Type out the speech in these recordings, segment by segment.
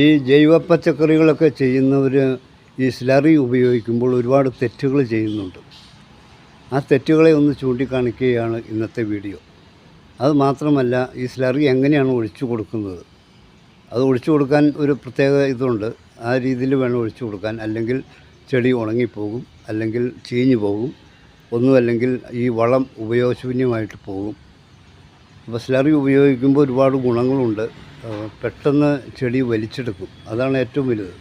ഈ ജൈവ പച്ചക്കറികളൊക്കെ ചെയ്യുന്നവർ ഈ സ്ലറി ഉപയോഗിക്കുമ്പോൾ ഒരുപാട് തെറ്റുകൾ ചെയ്യുന്നുണ്ട്. ആ തെറ്റുകളെ ഒന്ന് ചൂണ്ടിക്കാണിക്കുകയാണ് ഇന്നത്തെ വീഡിയോ. അത് മാത്രമല്ല, ഈ സ്ലറി എങ്ങനെയാണ് ഒഴിച്ചു കൊടുക്കുന്നത്, അത് ഒഴിച്ചു കൊടുക്കാൻ ഒരു പ്രത്യേക ഇതുണ്ട്. ആ രീതിയിൽ വേണം ഒഴിച്ചു കൊടുക്കാൻ, അല്ലെങ്കിൽ ചെടി ഉണങ്ങിപ്പോകും, അല്ലെങ്കിൽ ചീഞ്ഞു പോകും, ഒന്നുമല്ലെങ്കിൽ ഈ വളം ഉപയോഗശൂന്യമായിട്ട് പോകും. അപ്പോൾ സ്ലറി ഉപയോഗിക്കുമ്പോൾ ഒരുപാട് ഗുണങ്ങളുണ്ട്. പെട്ടെന്ന് ചെടി വലിച്ചെടുക്കും, അതാണ് ഏറ്റവും വലുത്.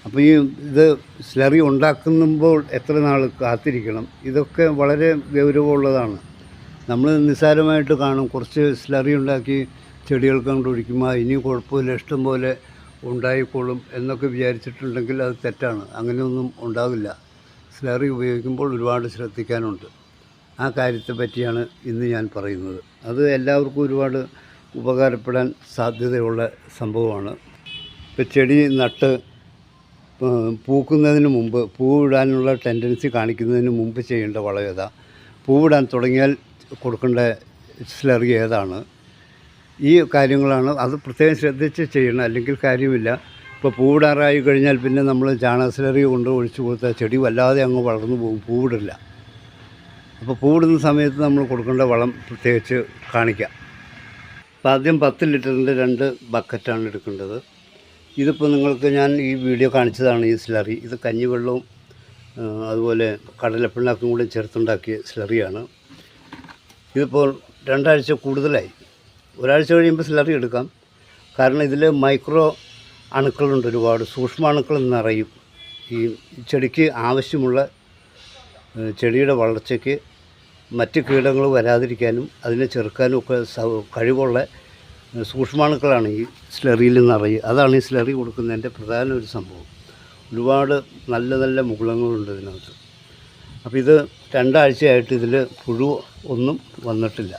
അപ്പോൾ ഇത് സ്ലറി ഉണ്ടാക്കുമ്പോൾ എത്ര നാൾ കാത്തിരിക്കണം, ഇതൊക്കെ വളരെ ഗൗരവമുള്ളതാണ്. നമ്മൾ നിസ്സാരമായിട്ട് കാണും, കുറച്ച് സ്ലറി ഉണ്ടാക്കി ചെടികൾക്ക് കൊണ്ട് ഒഴിക്കുമ്പോൾ ഇനി കുഴപ്പമില്ല, ഇഷ്ടം പോലെ ഉണ്ടായിക്കോളും എന്നൊക്കെ വിചാരിച്ചിട്ടുണ്ടെങ്കിൽ അത് തെറ്റാണ്. അങ്ങനെയൊന്നും ഉണ്ടാകില്ല. സ്ലറി ഉപയോഗിക്കുമ്പോൾ ഒരുപാട് ശ്രദ്ധിക്കാനുണ്ട്. ആ കാര്യത്തെ പറ്റിയാണ് ഇന്ന് ഞാൻ പറയുന്നത്. അത് എല്ലാവർക്കും ഒരുപാട് ഉപകാരപ്പെടാൻ സാധ്യതയുള്ള സംഭവമാണ്. ഇപ്പോൾ ചെടി നട്ട് പൂക്കുന്നതിന് മുമ്പ്, പൂവിടാനുള്ള ടെൻഡൻസി കാണിക്കുന്നതിന് മുമ്പ് ചെയ്യേണ്ട വളം ഏതാ, പൂവിടാൻ തുടങ്ങിയാൽ കൊടുക്കേണ്ട സ്ലറി ഏതാണ്, ഈ കാര്യങ്ങളാണ്. അത് പ്രത്യേകം ശ്രദ്ധിച്ച് ചെയ്യണം, അല്ലെങ്കിൽ കാര്യമില്ല. ഇപ്പോൾ പൂവിടാറായി കഴിഞ്ഞാൽ പിന്നെ നമ്മൾ ചാണക സ്ലറി കൊണ്ട് ഒഴിച്ചു കൊടുത്താൽ ചെടി വല്ലാതെ അങ്ങ് വളർന്നു പോകും, പൂവിടില്ല. അപ്പോൾ പൂവിടുന്ന സമയത്ത് നമ്മൾ കൊടുക്കേണ്ട വളം പ്രത്യേകിച്ച് കാണിക്കാം. അപ്പോൾ ആദ്യം 10 ലിറ്ററിൻ്റെ 2 ബക്കറ്റാണ് എടുക്കേണ്ടത്. ഇതിപ്പോൾ നിങ്ങൾക്ക് ഞാൻ ഈ വീഡിയോ കാണിച്ചതാണ് ഈ സ്ലറി. ഇത് കഞ്ഞിവെള്ളവും അതുപോലെ കടലപ്പിണ്ണാക്കും കൂടി ചേർത്തുണ്ടാക്കിയ സ്ലറിയാണ്. ഇതിപ്പോൾ 2 ആഴ്ച കൂടുതലായി. ഒരാഴ്ച കഴിയുമ്പോൾ സ്ലറി എടുക്കാം. കാരണം ഇതിൽ മൈക്രോ അണുക്കളുണ്ട്, ഒരുപാട് സൂക്ഷ്മാണുക്കൾ നിറയും. ഈ ചെടിക്ക് ആവശ്യമുള്ള ചെടിയുടെ വളർച്ചയ്ക്ക് മറ്റ് കീടങ്ങൾ വരാതിരിക്കാനും അതിനെ ചെറുക്കാനും ഒക്കെ കഴിവുള്ള സൂക്ഷ്മാണുക്കളാണ് ഈ സ്ലറിയിൽ നിറയുക. അതാണ് ഈ സ്ലറി കൊടുക്കുന്നതിൻ്റെ പ്രധാന ഒരു സംഭവം. ഒരുപാട് നല്ല നല്ല മുകുളങ്ങളുണ്ട് ഇതിനകത്ത്. അപ്പോൾ ഇത് 2 ആഴ്ചയായിട്ട് ഇതിൽ പുഴു ഒന്നും വന്നിട്ടില്ല.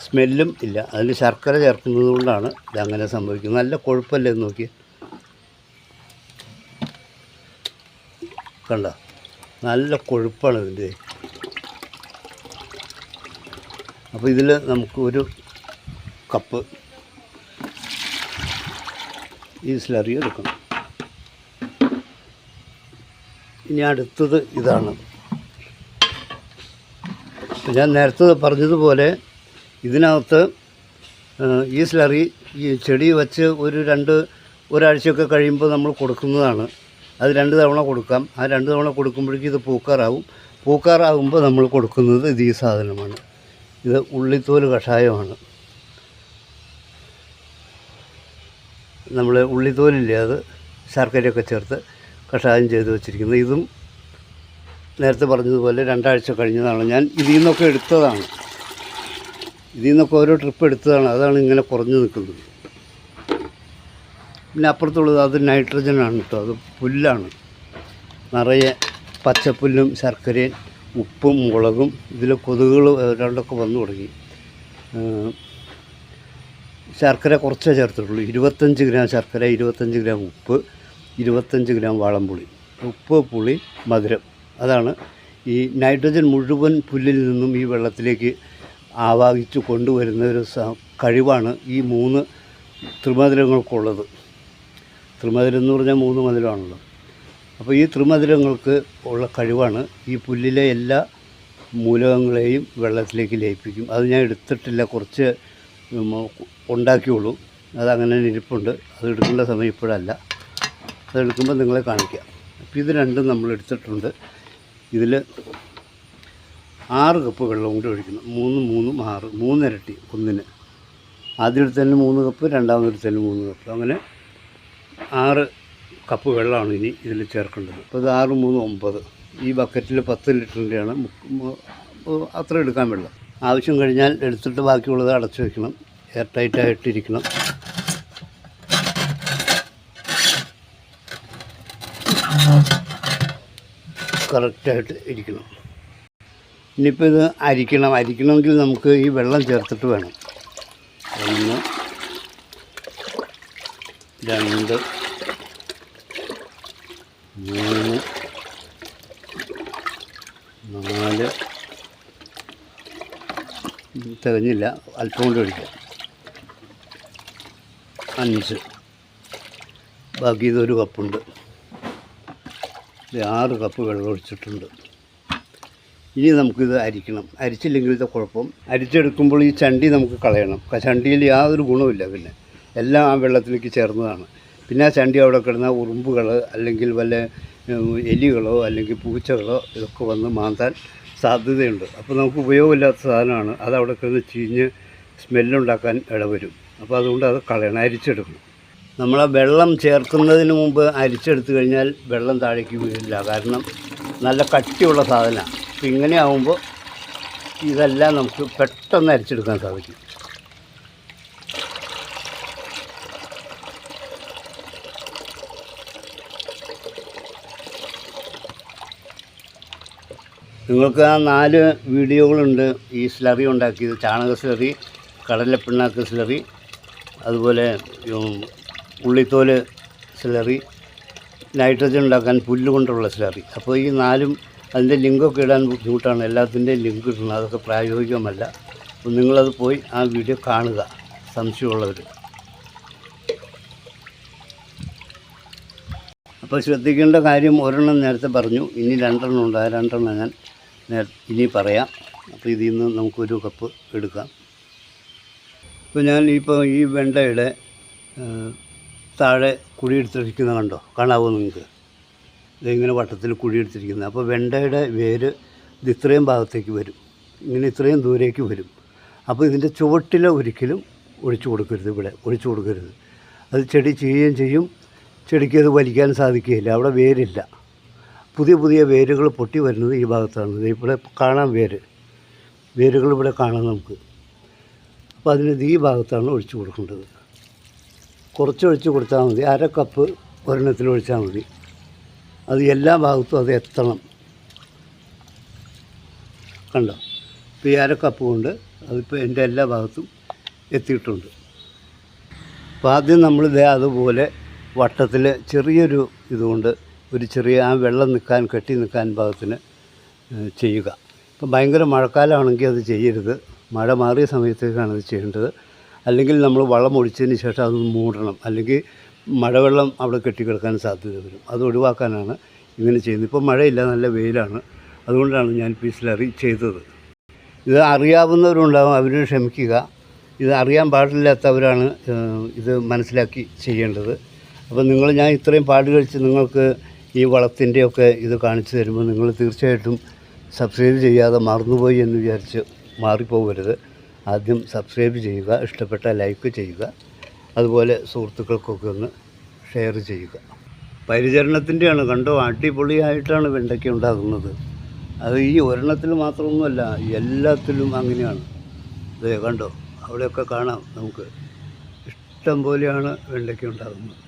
സ്മെല്ലും ഇല്ല. അതിൽ ശർക്കര ചേർക്കുന്നത് കൊണ്ടാണ് ഇതങ്ങനെ സംഭവിക്കുന്നത്. നല്ല കൊഴുപ്പല്ലേ എന്ന് നോക്കി, കണ്ടോ, നല്ല കൊഴുപ്പാണ് ഇതിൻ്റെ. അപ്പോൾ ഇതിൽ നമുക്ക് ഒരു കപ്പ് ഈ സ്ലറി എടുക്കണം. ഇനി അടുത്തത് ഇതാണ്. ഞാൻ നേരത്തെ പറഞ്ഞതുപോലെ ഇതിനകത്ത് ഈ സ്ലറി ഈ ചെടി വച്ച് ഒരാഴ്ചയൊക്കെ കഴിയുമ്പോൾ നമ്മൾ കൊടുക്കുന്നതാണ്. അത് 2 തവണ കൊടുക്കാം. ആ 2 തവണ കൊടുക്കുമ്പോഴേക്കും ഇത് പൂക്കാറാകുമ്പോൾ നമ്മൾ കൊടുക്കുന്നത് ഇത് ഈ സാധനമാണ്. ഇത് ഉള്ളിത്തോല് കഷായമാണ്. നമ്മൾ ഉള്ളിത്തോലില്ലേ, അത് ശർക്കരയൊക്കെ ചേർത്ത് കഷായം ചെയ്ത് വെച്ചിരിക്കുന്നത്. ഇതും നേരത്തെ പറഞ്ഞതുപോലെ 2 ആഴ്ച കഴിഞ്ഞതാണ്. ഞാൻ ഇതിൽ നിന്നൊക്കെ എടുത്തതാണ്. ഇതിൽ നിന്നൊക്കെ ഓരോ ട്രിപ്പ് എടുത്തതാണ്. അതാണ് ഇങ്ങനെ കുറഞ്ഞു നിൽക്കുന്നത്. പിന്നെ അപ്പുറത്തുള്ളത് അത് നൈട്രജനാണ് കേട്ടോ, അത് പുല്ലാണ്. നിറയെ പച്ചപ്പുല്ലും ശർക്കരയും ഉപ്പും മുളകും. ഇതിൽ കൊതുകുകൾ രണ്ടൊക്കെ വന്നു തുടങ്ങി. ശർക്കര കുറച്ചേ ചേർത്തിട്ടുള്ളൂ. 25 ഗ്രാം ശർക്കര, 25 ഗ്രാം ഉപ്പ്, 25 ഗ്രാം വാളംപുളി. ഉപ്പ്, പുളി, മധുരം. അതാണ് ഈ നൈട്രജൻ മുഴുവൻ പുല്ലിൽ നിന്നും ഈ വെള്ളത്തിലേക്ക് ആവാഹിച്ച് കൊണ്ടുവരുന്ന ഒരു കഴിവാണ് ഈ 3 ത്രിമധുരങ്ങൾക്കുള്ളത്. ത്രിമധുരം എന്ന് പറഞ്ഞാൽ 3 മധുരമാണല്ലോ. അപ്പോൾ ഈ ത്രിമധുരങ്ങൾക്ക് ഉള്ള കഴിവാണ് ഈ പുല്ലിലെ എല്ലാ മൂലകങ്ങളെയും വെള്ളത്തിലേക്ക് ലയിപ്പിക്കും. അത് ഞാൻ എടുത്തിട്ടില്ല, കുറച്ച് ഉണ്ടാക്കിയുള്ളൂ. അതങ്ങനെ ഇരിപ്പുണ്ട്. അത് എടുക്കേണ്ട സമയം ഇപ്പോഴല്ല, അതെടുക്കുമ്പോൾ നിങ്ങളെ കാണിക്കാം. അപ്പോൾ ഇത് രണ്ടും നമ്മൾ എടുത്തിട്ടുണ്ട്. ഇതിൽ 6 കപ്പ് വെള്ളം കൂടി ഒഴിക്കണം. 3 6, 3 ഇരട്ടി ഒന്നിന്. ആദ്യം എടുത്തതിന് 3 കപ്പ്, രണ്ടാമത് എടുത്തതിന് 3 കപ്പ്, അങ്ങനെ 6 കപ്പ് വെള്ളമാണ് ഇനി ഇതിൽ ചേർക്കേണ്ടത്. അപ്പോൾ ഇത് 6 3 9. ഈ ബക്കറ്റിൽ 10 ലിറ്ററിൻ്റെയാണ്. അത്ര എടുക്കാൻ വെള്ളം. ആവശ്യം കഴിഞ്ഞാൽ എടുത്തിട്ട് ബാക്കിയുള്ളത് അടച്ചു വയ്ക്കണം. എയർ ടൈറ്റായിട്ടിരിക്കണം. കറക്റ്റായിട്ട് ഇരിക്കണം. ഇനിയിപ്പോൾ ഇത് അരിക്കണമെങ്കിൽ നമുക്ക് ഈ വെള്ളം ചേർത്തിട്ട് വേണം. 1 2 3 4 തികഞ്ഞില്ല, അല്പം കൊണ്ട് ഒഴിക്കാം. 5, ബാക്കി ഇതൊരു കപ്പുണ്ട്. ഇത് 6 കപ്പ് വെള്ളം ഒഴിച്ചിട്ടുണ്ട്. ഇനി നമുക്കിത് അരിക്കണം. അരിച്ചില്ലെങ്കിൽ ഇത് കുഴപ്പം. അരിച്ചെടുക്കുമ്പോൾ ഈ ചണ്ടി നമുക്ക് കളയണം. ചണ്ടിയിൽ യാതൊരു ഗുണമില്ല. പിന്നെ എല്ലാം ആ വെള്ളത്തിലേക്ക് ചേർന്നതാണ്. പിന്നെ ആ ചണ്ടി അവിടെ കിടന്ന ഉറുമ്പുകൾ അല്ലെങ്കിൽ വല്ല എലികളോ അല്ലെങ്കിൽ പൂച്ചകളോ ഇതൊക്കെ വന്ന് മാന്താൻ സാധ്യതയുണ്ട്. അപ്പോൾ നമുക്ക് ഉപയോഗമില്ലാത്ത സാധനമാണ്. അതവിടെ കിടന്ന് ചീഞ്ഞ് സ്മെല്ലുണ്ടാക്കാൻ ഇടവരും. അപ്പോൾ അതുകൊണ്ട് അത് കളയണം, അരിച്ചെടുക്കണം. നമ്മൾ ആ വെള്ളം ചേർക്കുന്നതിന് മുമ്പ് അരിച്ചെടുത്തു കഴിഞ്ഞാൽ വെള്ളം താഴേക്ക് വീഴില്ല. കാരണം നല്ല കട്ടിയുള്ള സാധനമാണ്. അപ്പോൾ ഇങ്ങനെ ആകുമ്പോൾ ഇതെല്ലാം നമുക്ക് പെട്ടെന്ന് അരിച്ചെടുക്കാൻ സാധിക്കും. നിങ്ങൾക്ക് ആ 4 വീഡിയോകളുണ്ട് ഈ സ്ലറി ഉണ്ടാക്കിയത്. ചാണക സ്ലറി, കടലപ്പിണ്ണാക്ക് സ്ലറി, അതുപോലെ ഉള്ളിത്തോല് സ്ലറി, നൈട്രജൻ ഉണ്ടാക്കാൻ പുല്ല് കൊണ്ടുള്ള സ്ലറി. അപ്പോൾ ഈ 4ഉം അതിൻ്റെ ലിങ്കൊക്കെ ഇടാൻ ബുദ്ധിമുട്ടാണ്. എല്ലാത്തിൻ്റെയും ലിങ്ക് ഇടണം. അതൊക്കെ പ്രായോഗികമല്ല. അപ്പോൾ നിങ്ങളത് പോയി ആ വീഡിയോ കാണുക, സംശയമുള്ളവർ. അപ്പോൾ ശ്രദ്ധിക്കേണ്ട കാര്യം ഒരെണ്ണം നേരത്തെ പറഞ്ഞു, ഇനി 2 ഉണ്ട്. ആ 2 ഞാൻ ഇനി പറയാം. അപ്പോൾ ഇതിൽ നിന്ന് നമുക്കൊരു കപ്പ് എടുക്കാം. ഇപ്പോൾ ഞാൻ ഈ വെണ്ടയുടെ താഴെ കുഴിയെടുത്തിരിക്കുന്ന കണ്ടോ, കാണാവോ നിങ്ങൾക്ക്? ഇതിങ്ങനെ വട്ടത്തിൽ കുഴിയെടുത്തിരിക്കുന്നത്. അപ്പോൾ വെണ്ടയുടെ വേര് ഇത് ഇത്രയും ഭാഗത്തേക്ക് വരും, ഇങ്ങനെ ഇത്രയും ദൂരേക്ക് വരും. അപ്പോൾ ഇതിൻ്റെ ചുവട്ടിൽ ഒരിക്കലും ഒഴിച്ചു കൊടുക്കരുത്. ഇവിടെ ഒഴിച്ചു കൊടുക്കരുത്. അത് ചെടി ചെയ്യുകയും ചെയ്യും. ചെടിക്ക് അത് വലിക്കാൻ സാധിക്കുകയില്ല. അവിടെ വേരില്ല. പുതിയ വേരുകൾ പൊട്ടി വരുന്നത് ഈ ഭാഗത്താണ്. ഇവിടെ കാണാം വേരുകൾ ഇവിടെ കാണാം നമുക്ക്. അപ്പോൾ അതിന് ഈ ഭാഗത്താണ് ഒഴിച്ചു കൊടുക്കേണ്ടത്. കുറച്ച് ഒഴിച്ച് കൊടുത്താൽ മതി. 1/2 കപ്പ് ഒരെണ്ണത്തിൽ ഒഴിച്ചാൽ മതി. അത് എല്ലാ ഭാഗത്തും അത് എത്തണം. കണ്ടോ? ഇപ്പോൾ ഈ 1/2 കപ്പ് കൊണ്ട് അതിപ്പോൾ എൻ്റെ എല്ലാ ഭാഗത്തും എത്തിയിട്ടുണ്ട്. അപ്പോൾ ആദ്യം നമ്മൾ അതുപോലെ വട്ടത്തിൽ ചെറിയൊരു ഇതുകൊണ്ട് ഒരു ചെറിയ ആ വെള്ളം കെട്ടി നിൽക്കാൻ ഭാഗത്തിന് ചെയ്യുക. ഇപ്പോൾ ഭയങ്കര മഴക്കാലമാണെങ്കിൽ അത് ചെയ്യരുത്. മഴ മാറിയ സമയത്തേക്കാണ് അത് ചെയ്യേണ്ടത്. അല്ലെങ്കിൽ നമ്മൾ വളം ഒഴിച്ചതിന് ശേഷം അതൊന്ന് മൂടണം. അല്ലെങ്കിൽ മഴവെള്ളം അവിടെ കെട്ടിക്കിടക്കാൻ സാധ്യത വരും. അത് ഒഴിവാക്കാനാണ് ഇങ്ങനെ ചെയ്യുന്നത്. ഇപ്പോൾ മഴയില്ല, നല്ല വെയിലാണ്. അതുകൊണ്ടാണ് ഞാൻ സ്ലറി ചെയ്തത്. ഇത് അറിയാവുന്നവരുണ്ടാകും, അവരെ ക്ഷമിക്കുക. ഇത് അറിയാൻ പാടില്ലാത്തവരാണ് ഇത് മനസ്സിലാക്കി ചെയ്യേണ്ടത്. അപ്പോൾ ഞാൻ ഇത്രയും പാട് കഴിച്ച് നിങ്ങൾക്ക് ഈ വളത്തിൻ്റെയൊക്കെ ഇത് കാണിച്ചു തരുമ്പോൾ നിങ്ങൾ തീർച്ചയായിട്ടും സബ്സ്ക്രൈബ് ചെയ്യാതെ മറന്നുപോയി എന്ന് വിചാരിച്ച് മാറിപ്പോകരുത്. ആദ്യം സബ്സ്ക്രൈബ് ചെയ്യുക, ഇഷ്ടപ്പെട്ട ലൈക്ക് ചെയ്യുക, അതുപോലെ സുഹൃത്തുക്കൾക്കൊക്കെ ഒന്ന് ഷെയർ ചെയ്യുക. പരിചരണത്തിൻ്റെയാണ്. കണ്ടോ, അടിപൊളിയായിട്ടാണ് വെണ്ടയ്ക്ക ഉണ്ടാകുന്നത്. അത് ഈ ഒരെണ്ണത്തിൽ മാത്രമൊന്നുമല്ല, എല്ലാത്തിലും അങ്ങനെയാണ്. ഇത് കണ്ടോ, അവിടെയൊക്കെ കാണാം നമുക്ക്. ഇഷ്ടം പോലെയാണ് വെണ്ടയ്ക്ക ഉണ്ടാകുന്നത്.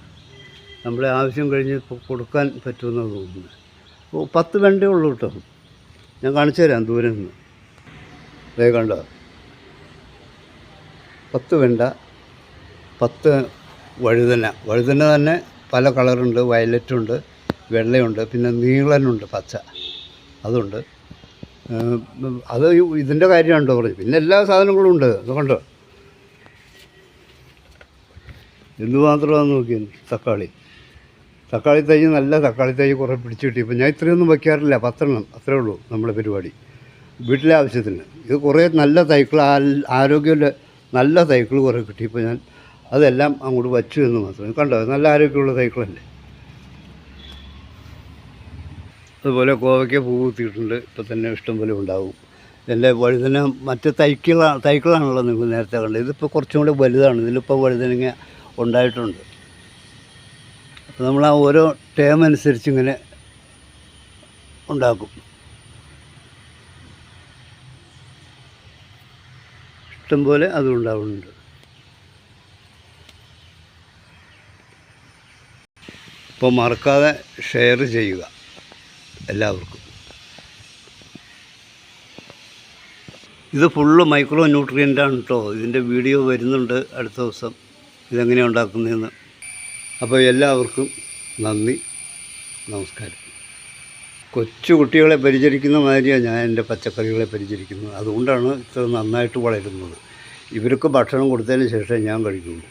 നമ്മളെ ആവശ്യം കഴിഞ്ഞ് കൊടുക്കാൻ പറ്റുമെന്ന് തോന്നുന്നു. അപ്പോൾ 10 വെണ്ടേ ഉള്ളൂ കേട്ടോ. ഞാൻ കാണിച്ചു തരാം ദൂരെ നിന്ന്. അതേ കണ്ടോ, 10 വെണ്ട, 10 വഴുതന തന്നെ പല കളറുണ്ട്. വയലറ്റുണ്ട്, വെള്ളയുണ്ട്, പിന്നെ നീളനുണ്ട്, പച്ച, അതുണ്ട്. അത് ഇതിൻ്റെ കാര്യമാണോ പറഞ്ഞു. പിന്നെ എല്ലാ സാധനങ്ങളും ഉണ്ട്. അത് കണ്ടോ, എന്തുമാത്രമാണെന്ന് നോക്കിയാൽ. തക്കാളി തൈ, നല്ല തക്കാളി തൈ കുറേ പിടിച്ചു കിട്ടി. ഇപ്പോൾ ഞാൻ ഇത്രയൊന്നും വയ്ക്കാറില്ല, 10 എണ്ണം അത്രേ ഉള്ളൂ നമ്മുടെ പരിപാടി. വീട്ടിലെ ആവശ്യത്തിന് ഇത് കുറേ നല്ല തൈകൾ, ആരോഗ്യമുള്ള നല്ല തൈകൾ കുറേ കിട്ടി. ഇപ്പോൾ ഞാൻ അതെല്ലാം അങ്ങോട്ട് വച്ചു എന്ന് മാത്രം. കണ്ടോ, നല്ല ആരോഗ്യമുള്ള തൈകളല്ലേ. അതുപോലെ കോവയ്ക്ക പൂ കുത്തിയിട്ടുണ്ട്. ഇപ്പോൾ തന്നെ ഇഷ്ടംപോലെ ഉണ്ടാവും. എൻ്റെ വഴുതന മറ്റ് തൈകളാണല്ലോ നിങ്ങൾ നേരത്തെ കണ്ടത്. ഇതിപ്പോൾ കുറച്ചും കൂടെ വലുതാണ്. ഇതിലിപ്പോൾ വഴുതനങ്ങ ഉണ്ടായിട്ടുണ്ട്. അപ്പോൾ നമ്മൾ ആ ഓരോ ടേം അനുസരിച്ച് ഇങ്ങനെ ഉണ്ടാക്കും. ഇഷ്ടംപോലെ അതും ഉണ്ടാവുന്നുണ്ട്. അപ്പോൾ മറക്കാതെ ഷെയർ ചെയ്യുക എല്ലാവർക്കും. ഇത് ഫുള്ള് മൈക്രോ ന്യൂട്രിയൻ്റാണ് കേട്ടോ. ഇതിൻ്റെ വീഡിയോ വരുന്നുണ്ട് അടുത്ത ദിവസം, ഇതെങ്ങനെയാണ് ഉണ്ടാക്കുന്നതെന്ന്. അപ്പോൾ എല്ലാവർക്കും നന്ദി, നമസ്കാരം. കൊച്ചു കുട്ടികളെ പരിചരിക്കുന്ന മാതിരിയാണ് ഞാൻ എൻ്റെ പച്ചക്കറികളെ പരിചരിക്കുന്നത്. അതുകൊണ്ടാണ് ഇത്ര നന്നായിട്ട് വളരുന്നത്. ഇവർക്ക് ഭക്ഷണം കൊടുത്തതിന് ശേഷം ഞാൻ കഴിക്കുള്ളൂ.